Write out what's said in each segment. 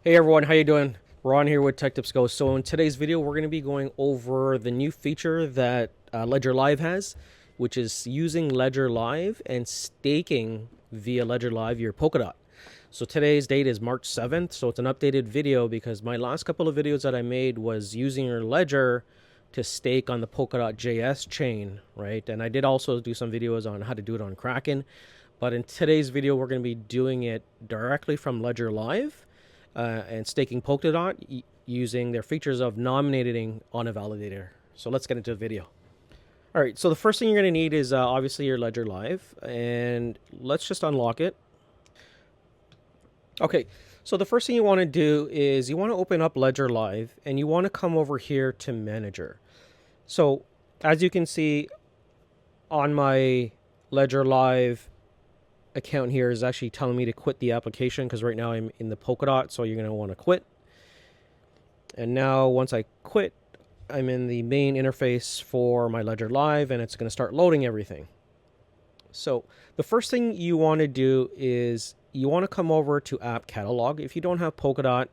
Hey everyone, how you doing? Ron here with TechTipsToGo. So in today's video, we're going to be going over the new feature that Ledger Live has, which is using Ledger Live and staking via Ledger Live your Polkadot. So today's date is March 7th, so it's an updated video because my last couple of videos that I made was using your Ledger to stake on the Polkadot JS chain, right? And I did also do some videos on how to do it on Kraken. But in today's video, we're going to be doing it directly from Ledger Live and staking Polkadot using their features of nominating on a validator. So let's get into the video. All right, so the first thing you're going to need is obviously your Ledger Live, and let's just unlock it. Okay, so the first thing you want to do is you want to open up Ledger Live, and you want to come over here to Manager. So as you can see on my Ledger Live account here is actually telling me to quit the application because right now I'm in the Polkadot, so you're going to want to quit. And now once I quit, I'm in the main interface for my Ledger Live, and it's going to start loading everything. So the first thing you want to do is you want to come over to App Catalog. If you don't have Polkadot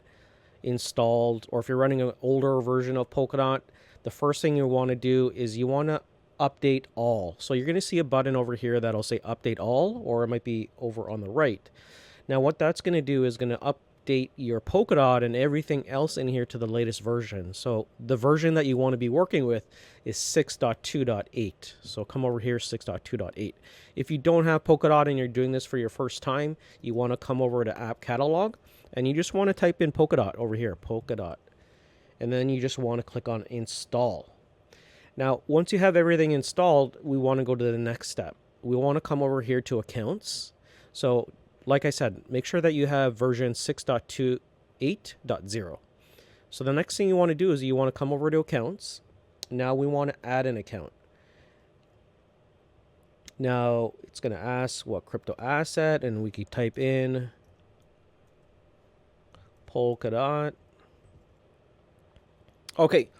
installed, or if you're running an older version of Polkadot, the first thing you want to do is you want to update all. So you're going to see a button over here that'll say update all, or it might be over on the right. Now what that's going to do is going to update your Polkadot and everything else in here to the latest version. So the version that you want to be working with is 6.2.8. So come over here, 6.2.8. If you don't have Polkadot and you're doing this for your first time, you want to come over to App Catalog, and you just want to type in Polkadot over here, Polkadot. And then you just want to click on Install. Now, once you have everything installed, we want to go to the next step. We want to come over here to Accounts. So, like I said, make sure that you have version 6.28.0. So the next thing you want to do is you want to come over to Accounts. Now we want to add an account. Now, it's going to ask what crypto asset, and we could type in Polkadot. Okay.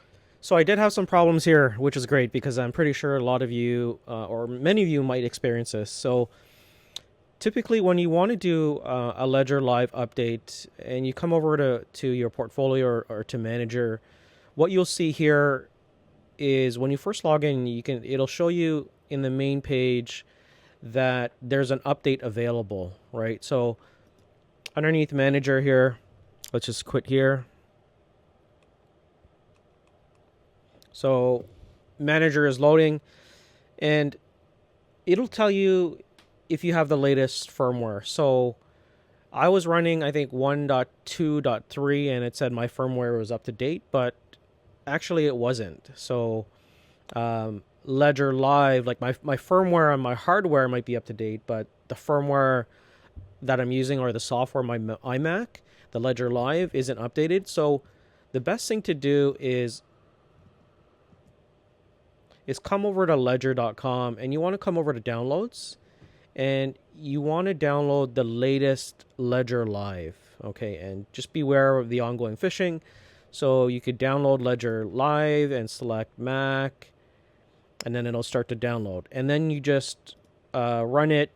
So I did have some problems here, which is great because I'm pretty sure a lot of you, or many of you might experience this. So typically when you want to do a Ledger Live update and you come over to your portfolio or to Manager, what you'll see here is when you first log in, it'll show you in the main page that there's an update available, right? So underneath Manager here, let's just quit here. So Manager is loading, and it'll tell you if you have the latest firmware. So I was running, I think, 1.2.3, and it said my firmware was up to date, but actually it wasn't. So Ledger Live, like my firmware on my hardware might be up to date, but the firmware that I'm using, or the software, my iMac, the Ledger Live, isn't updated. So the best thing to do is come over to ledger.com, and you want to come over to downloads, and you want to download the latest Ledger Live. Okay, and just beware of the ongoing phishing. So you could download Ledger Live and select Mac, and then it'll start to download, and then you just run it,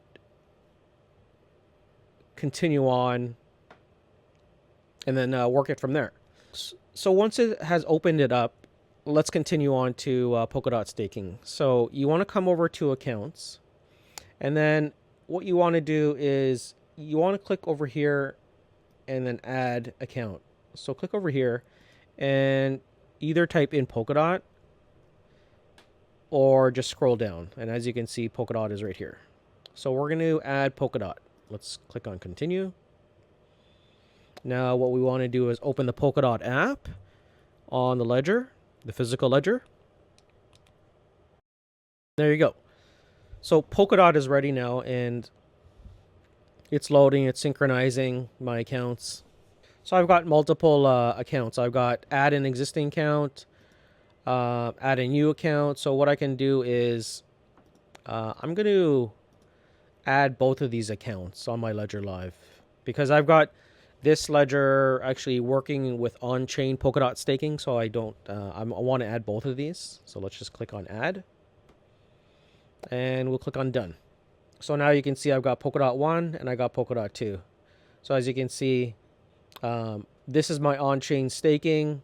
continue on, and then work it from there. So once it has opened it up, let's continue on to Polkadot staking. So you want to come over to Accounts, and then what you want to do is you want to click over here and then Add Account. So click over here and either type in Polkadot or just scroll down. And as you can see, Polkadot is right here. So we're going to add Polkadot. Let's click on Continue. Now what we want to do is open the Polkadot app on the Ledger, the physical ledger. There you go. So Polkadot is ready now, and it's loading, it's synchronizing my accounts. So I've got multiple accounts. I've got add an existing account, add a new account. So what I can do is I'm going to add both of these accounts on my Ledger Live because I've got this ledger actually working with on-chain Polkadot staking, so I want to add both of these. So let's just click on Add, and we'll click on Done. So now you can see I've got Polkadot 1 and I got Polkadot 2. So as you can see, This is my on-chain staking.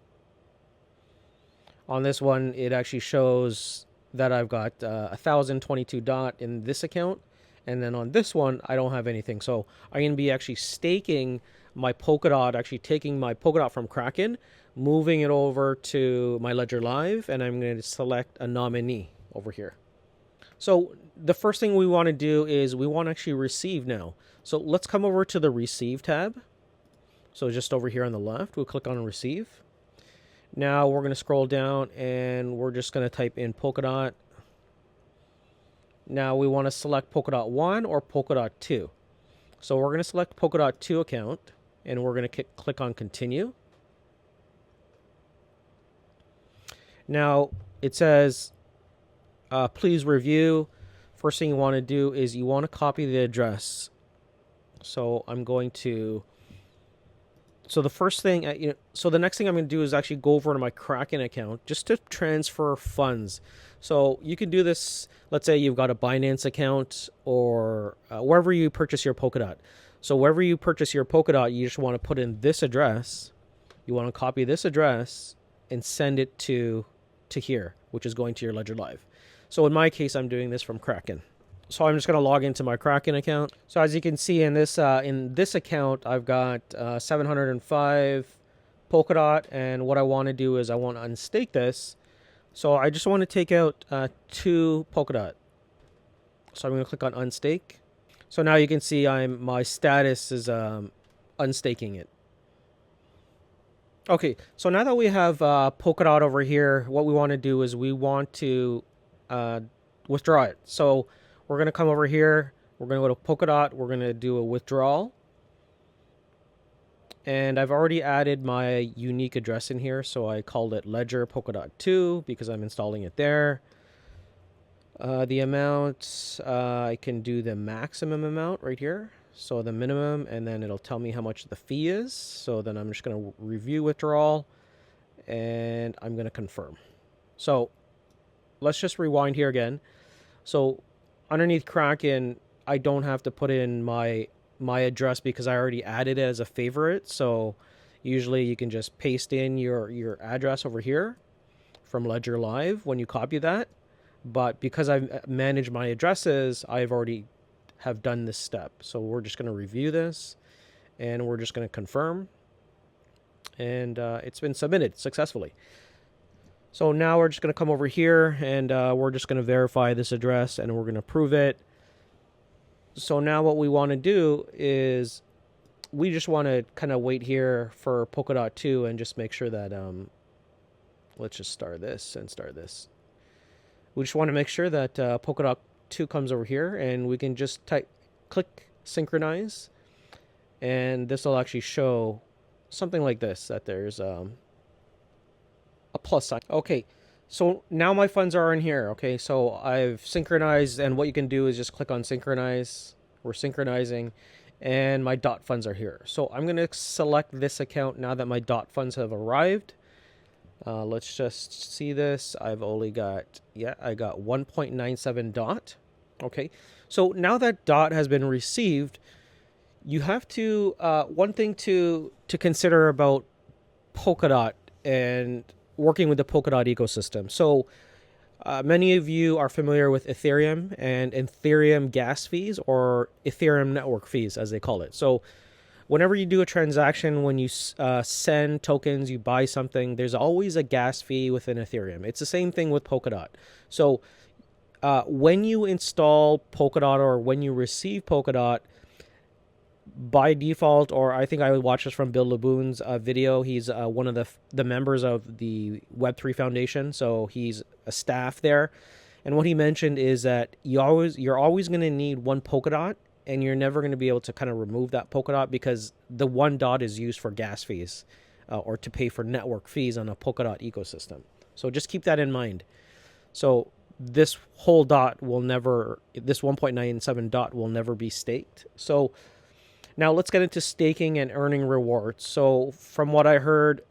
On this one, it actually shows that I've got 1,022 DOT in this account. And then on this one, I don't have anything. So I'm going to be actually staking my Polkadot, actually taking my Polkadot from Kraken, moving it over to my Ledger Live, and I'm going to select a nominee over here. So the first thing we want to do is we want to actually receive now. So let's come over to the Receive tab. So just over here on the left, we'll click on Receive. Now we're going to scroll down and we're just going to type in Polkadot. Now we want to select Polkadot 1 or Polkadot 2. So we're going to select Polkadot 2 account and we're going to click on Continue. Now it says, please review. First thing you want to do is you want to copy the address. So I'm going to... So the first thing, so the next thing I'm going to do is actually go over to my Kraken account just to transfer funds. So you can do this, let's say you've got a Binance account or wherever you purchase your Polkadot. So wherever you purchase your Polkadot, you just want to put in this address. You want to copy this address and send it to here, which is going to your Ledger Live. So in my case, I'm doing this from Kraken. So I'm just going to log into my Kraken account. So as you can see in this account, I've got 705 Polkadot, and what I want to do is I want to unstake this. So I just want to take out 2 Polkadot. So I'm going to click on unstake. So now you can see my status is unstaking it. Okay, so now that we have Polkadot over here, what we want to do is we want to withdraw it. So we're going to come over here. We're going to go to Polkadot. We're going to do a withdrawal. And I've already added my unique address in here. So I called it Ledger Polkadot 2 because I'm installing it there. The amount, I can do the maximum amount right here. So the minimum, and then it'll tell me how much the fee is. So then I'm just going to review withdrawal. And I'm going to confirm. So let's just rewind here again. So underneath Kraken, I don't have to put in my address because I already added it as a favorite. So usually you can just paste in your address over here from Ledger Live when you copy that. But because I've managed my addresses, I've already have done this step. So we're just going to review this and we're just going to confirm. And it's been submitted successfully. So now we're just going to come over here and we're just going to verify this address and we're going to prove it. So now what we want to do is we just want to kind of wait here for Polkadot 2 and just make sure that, let's just start this and start this. We just want to make sure that Polkadot 2 comes over here and we can just click synchronize. And this will actually show something like this, that there's a plus sign. Okay, so now my funds are in here. Okay, so I've synchronized, and what you can do is just click on synchronize. We're synchronizing, and my DOT funds are here. So I'm going to select this account now that my DOT funds have arrived. Let's just see this. I've only got, I got 1.97 DOT. Okay, so now that DOT has been received, you have to, one thing to consider about Polkadot and working with the Polkadot ecosystem. So many of you are familiar with Ethereum and Ethereum gas fees, or Ethereum network fees as they call it. So whenever you do a transaction, when you send tokens, you buy something, there's always a gas fee within Ethereum. It's the same thing with Polkadot. So when you install Polkadot or when you receive Polkadot, by default, or I think I would watch this from Bill Laboon's video. He's one of the members of the Web3 Foundation, so he's a staff there. And what he mentioned is that you're always going to need one Polkadot, and you're never going to be able to kind of remove that Polkadot because the one dot is used for gas fees or to pay for network fees on a Polkadot ecosystem. So just keep that in mind. So this whole dot will never, this 1.97 dot will never be staked. So now let's get into staking and earning rewards. So from what I heard,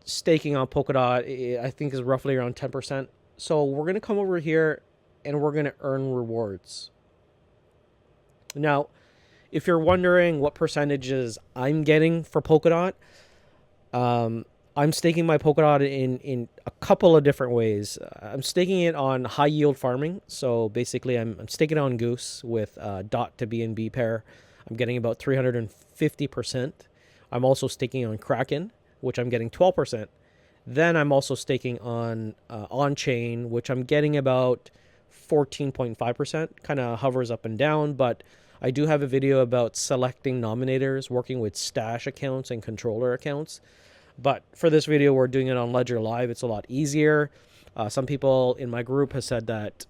staking on Polkadot, I think is roughly around 10%. So we're going to come over here and we're going to earn rewards. Now, if you're wondering what percentages I'm getting for Polkadot, I'm staking my Polkadot in a couple of different ways. I'm staking it on high yield farming. So basically, I'm staking it on Goose with DOT to BNB pair. I'm getting about 350%. I'm also staking on Kraken, which I'm getting 12%. Then I'm also staking on chain, which I'm getting about 14.5%. Kind of hovers up and down, but I do have a video about selecting nominators, working with stash accounts and controller accounts. But for this video, we're doing it on Ledger Live. It's a lot easier. Some people in my group have said that,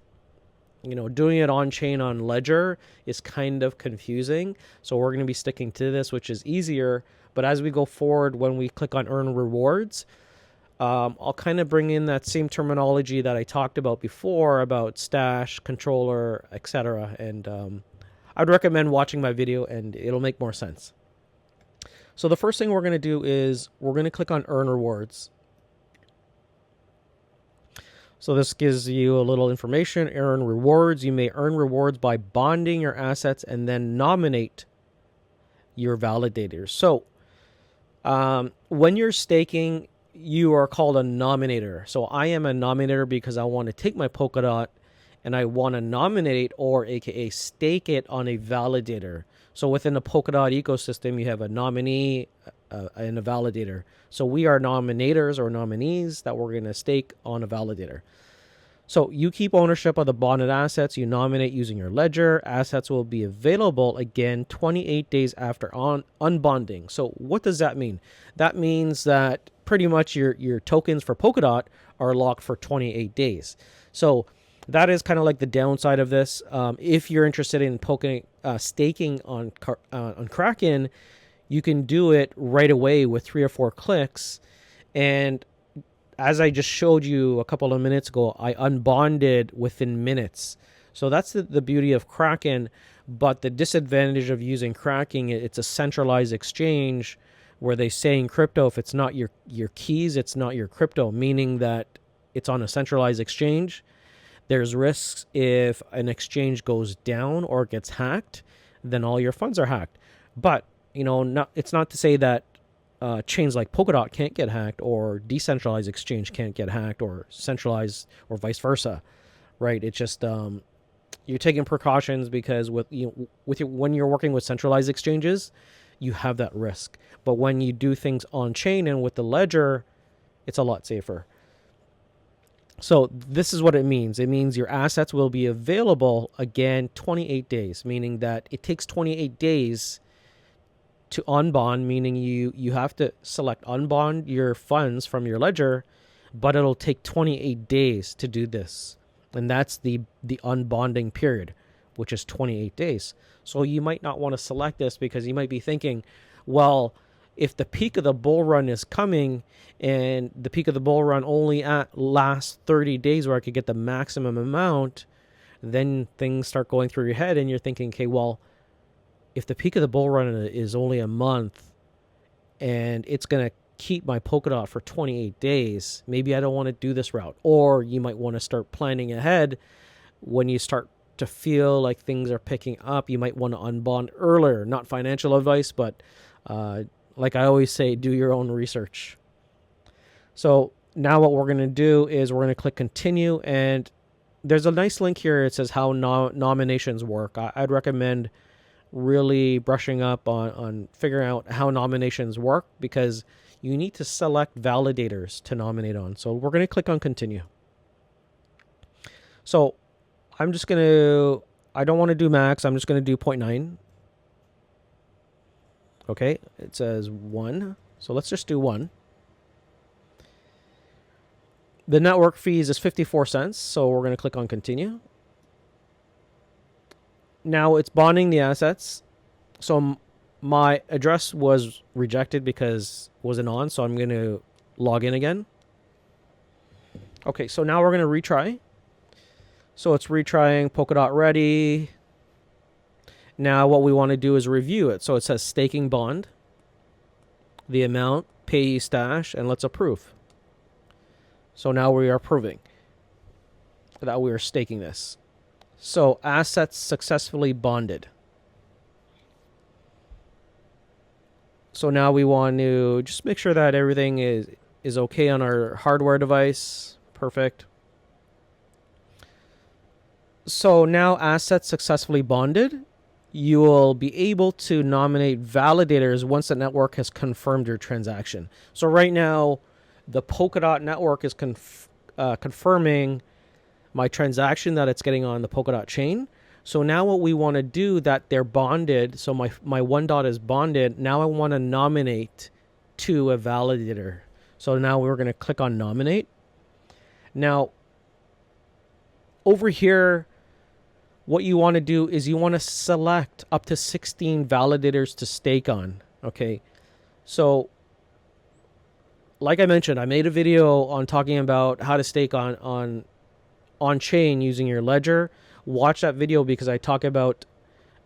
doing it on chain on Ledger is kind of confusing. So we're going to be sticking to this, which is easier. But as we go forward, when we click on earn rewards, I'll kind of bring in that same terminology that I talked about before about stash, controller, etc. And I'd recommend watching my video and it'll make more sense. So the first thing we're going to do is we're going to click on earn rewards. So this gives you a little information, earn rewards. You may earn rewards by bonding your assets and then nominate your validators. So when you're staking, you are called a nominator. So I am a nominator because I want to take my Polkadot and I want to nominate, or aka stake it on a validator. So within the Polkadot ecosystem, you have a nominee and a validator. So we are nominators or nominees that we're going to stake on a validator. So you keep ownership of the bonded assets. You nominate using your ledger. Assets will be available again 28 days after unbonding. So what does that mean? That means that pretty much your tokens for Polkadot are locked for 28 days. So that is kind of like the downside of this. If you're interested in staking on Kraken, you can do it right away with 3 or 4 clicks. And as I just showed you a couple of minutes ago, I unbonded within minutes. So that's the beauty of Kraken. But the disadvantage of using Kraken, it's a centralized exchange where they say in crypto, if it's not your keys, it's not your crypto, meaning that it's on a centralized exchange. There's risks if an exchange goes down or gets hacked, then all your funds are hacked. But, it's not to say that chains like Polkadot can't get hacked, or decentralized exchange can't get hacked, or centralized, or vice versa, right? It's just you're taking precautions because when you're working with centralized exchanges, you have that risk. But when you do things on chain and with the ledger, it's a lot safer. So this is what it means. It means your assets will be available again 28 days, meaning that it takes 28 days to unbond, meaning you have to select unbond your funds from your ledger, but it'll take 28 days to do this. And that's the unbonding period, which is 28 days. So you might not want to select this because you might be thinking, well, if the peak of the bull run is coming and the peak of the bull run only lasts 30 days where I could get the maximum amount, then things start going through your head and you're thinking, okay, well, if the peak of the bull run is only a month and it's going to keep my Polkadot for 28 days, maybe I don't want to do this route. Or you might want to start planning ahead. When you start to feel like things are picking up, you might want to unbond earlier. Not financial advice, but like I always say, do your own research. So now what we're going to do is we're going to click continue, and there's a nice link here. It says how nominations work. I'd recommend really brushing up on figuring out how nominations work, because you need to select validators to nominate on. So we're going to click on continue. So I don't want to do max. I'm just going to do 0.9. Okay, it says 1. So let's just do 1. The network fees is 54 cents. So we're going to click on continue. Now it's bonding the assets. So my address was rejected because it wasn't on. So I'm going to log in again. Okay, so now we're going to retry. So it's retrying Polkadot ready. Now what we want to do is review it. So it says staking bond, the amount, payee stash, and let's approve. So now we are approving that we are staking this. So assets successfully bonded. So now we want to just make sure that everything is okay on our hardware device. Perfect. So now assets successfully bonded. You will be able to nominate validators once the network has confirmed your transaction. So right now, the Polkadot network is confirming my transaction that it's getting on the Polkadot chain. So now what we want to do, that they're bonded, so my one dot is bonded, now I want to nominate to a validator. So now we're going to click on nominate. Now, over here, what you want to do is you want to select up to 16 validators to stake on. Okay, so like I mentioned, I made a video on talking about how to stake on chain using your ledger. Watch that video because I talk about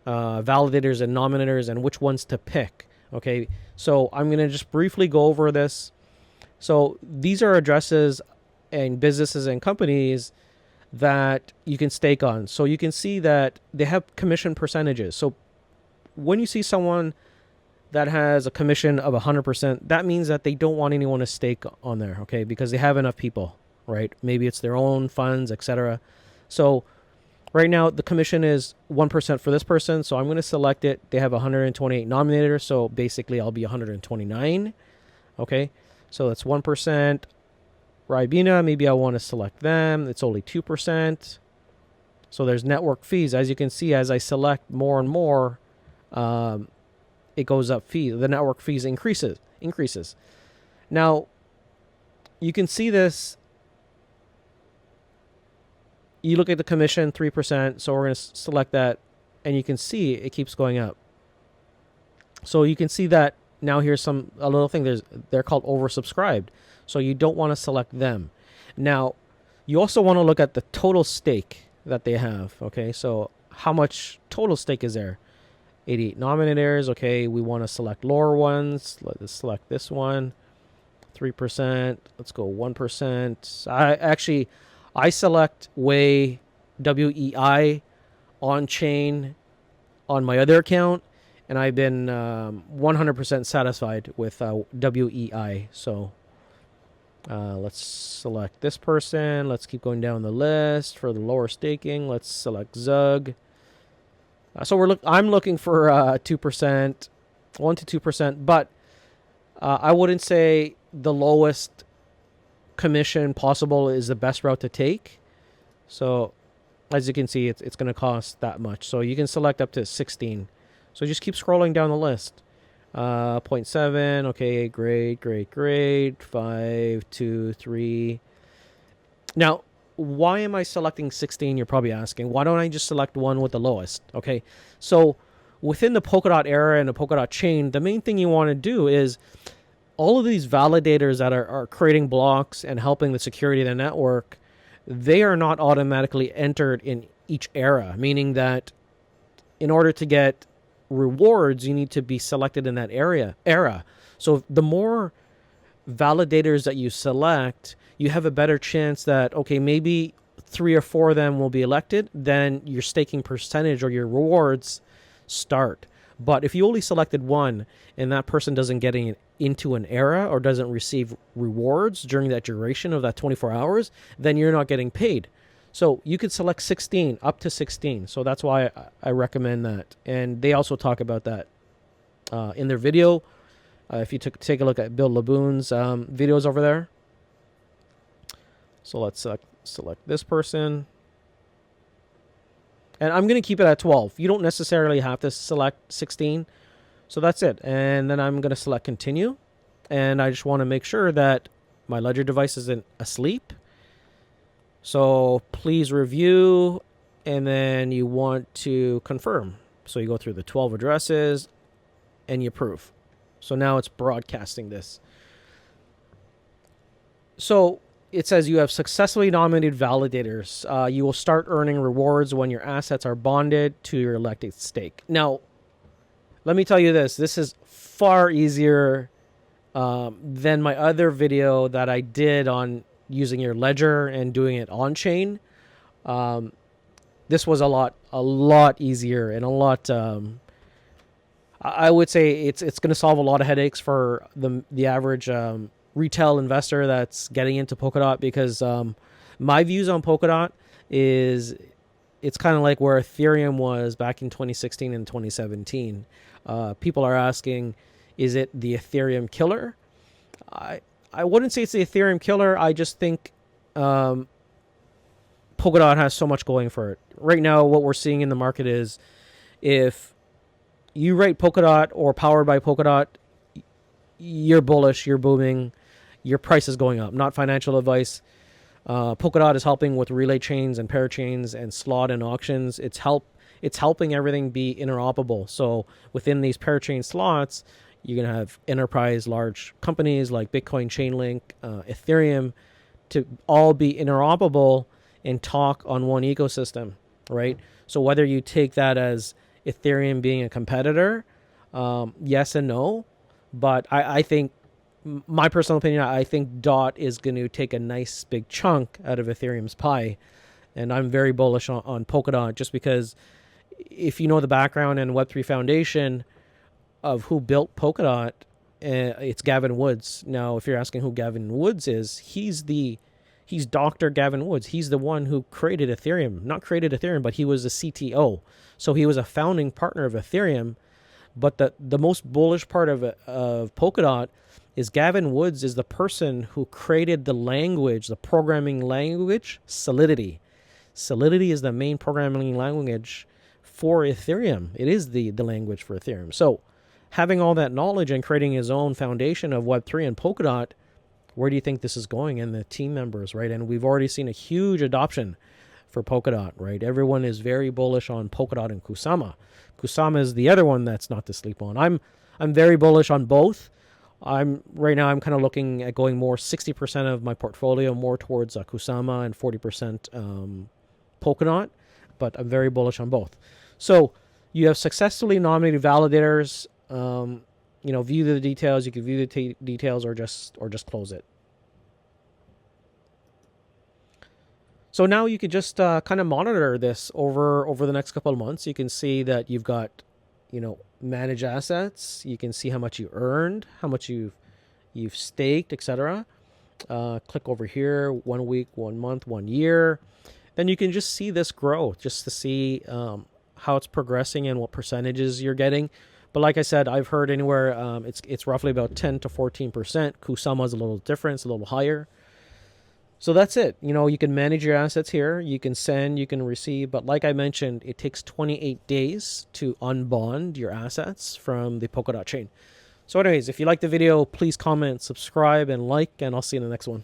validators and nominators and which ones to pick. Okay, so I'm going to just briefly go over this. So these are addresses and businesses and companies that you can stake on. So you can see that they have commission percentages. So when you see someone that has a commission of 100%, that means that they don't want anyone to stake on there, okay? Because they have enough people, right? Maybe it's their own funds, etc. So right now the commission is 1% for this person. So I'm going to select it. They have 128 nominators. So basically I'll be 129. Okay. So that's 1%. Ribena, maybe I want to select them. It's only 2%. So there's network fees. As you can see, as I select more and more, it goes up fee. The network fees increases. Now, you can see this. You look at the commission, 3%. So we're going to select that, and you can see it keeps going up. So you can see that now here's a little thing. They're called oversubscribed. So you don't want to select them. Now, you also want to look at the total stake that they have. Okay, so how much total stake is there? 88 nominators. Okay, we want to select lower ones. Let's select this one. 3%. Let's go 1%. I select WEI on chain on my other account, and I've been 100% satisfied with WEI. So let's select this person. Let's keep going down the list for the lower staking. Let's select Zug. So I'm looking for 2%, 1 to 2%, but I wouldn't say the lowest commission possible is the best route to take. So as you can see, it's going to cost that much. So you can select up to 16. So just keep scrolling down the list. 0.7. Okay, great. 5, 2, 3. Now, why am I selecting 16? You're probably asking. Why don't I just select one with the lowest? Okay, so within the Polkadot era and the Polkadot chain, the main thing you want to do is all of these validators that are creating blocks and helping the security of the network, they are not automatically entered in each era, meaning that in order to get rewards, you need to be selected in that era. So the more validators that you select, you have a better chance that, okay, maybe 3 or 4 of them will be elected, then your staking percentage or your rewards start. But if you only selected one and that person doesn't get into an era or doesn't receive rewards during that duration of that 24 hours, then you're not getting paid. So you could select 16, up to 16. So that's why I recommend that. And they also talk about that in their video. If you take a look at Bill Laboon's videos over there. So let's select this person. And I'm going to keep it at 12. You don't necessarily have to select 16. So that's it. And then I'm going to select continue. And I just want to make sure that my ledger device isn't asleep. So please review. And then you want to confirm. So you go through the 12 addresses and you approve. So now it's broadcasting this. So it says you have successfully nominated validators. You will start earning rewards when your assets are bonded to your elected stake. Now, let me tell you this. This is far easier than my other video that I did on using your ledger and doing it on chain. This was a lot easier and a lot, I would say it's going to solve a lot of headaches for the average retail investor that's getting into Polkadot, because my views on Polkadot is it's kind of like where Ethereum was back in 2016 and 2017. People are asking, is it the Ethereum killer? I wouldn't say it's the Ethereum killer. I just think Polkadot has so much going for it. Right now, what we're seeing in the market is if you rate Polkadot or powered by Polkadot, you're bullish, you're booming, your price is going up. Not financial advice. Polkadot is helping with relay chains and parachains and slot and auctions. It's helping everything be interoperable. So within these parachain slots, you're going to have enterprise large companies like Bitcoin, Chainlink, Ethereum to all be interoperable and talk on one ecosystem, right? So whether you take that as Ethereum being a competitor, yes and no, but I think, my personal opinion, I think Dot is going to take a nice big chunk out of Ethereum's pie, and I'm very bullish on Polkadot just because if you know the background and Web3 Foundation of who built Polkadot, it's Gavin Woods. Now, if you're asking who Gavin Woods is, he's Dr. Gavin Woods. He's the one who created Ethereum. Not created Ethereum, but he was the CTO. So he was a founding partner of Ethereum. But the most bullish part of Polkadot is Gavin Woods is the person who created the language, the programming language, Solidity. Solidity is the main programming language for Ethereum. It is the language for Ethereum. So having all that knowledge and creating his own foundation of Web3 and Polkadot, where do you think this is going? And the team members, right? And we've already seen a huge adoption for Polkadot, right? Everyone is very bullish on Polkadot and Kusama. Kusama is the other one that's not to sleep on. I'm very bullish on both. Right now I'm kind of looking at going more 60% of my portfolio more towards Kusama and 40% Polkadot, but I'm very bullish on both. So you have successfully nominated validators. View the details. You can view the details or just close it. So now you could just kind of monitor this over the next couple of months. You can see that you've got, manage assets. You can see how much you earned, how much you've staked, etc. Click over here, 1 week, 1 month, 1 year. Then you can just see this growth, just to see how it's progressing and what percentages you're getting. But like I said, I've heard anywhere it's roughly about 10 to 14%. Kusama is a little different, it's a little higher. So that's it. You can manage your assets here. You can send, you can receive. But like I mentioned, it takes 28 days to unbond your assets from the Polkadot chain. So anyways, if you like the video, please comment, subscribe, and like, and I'll see you in the next one.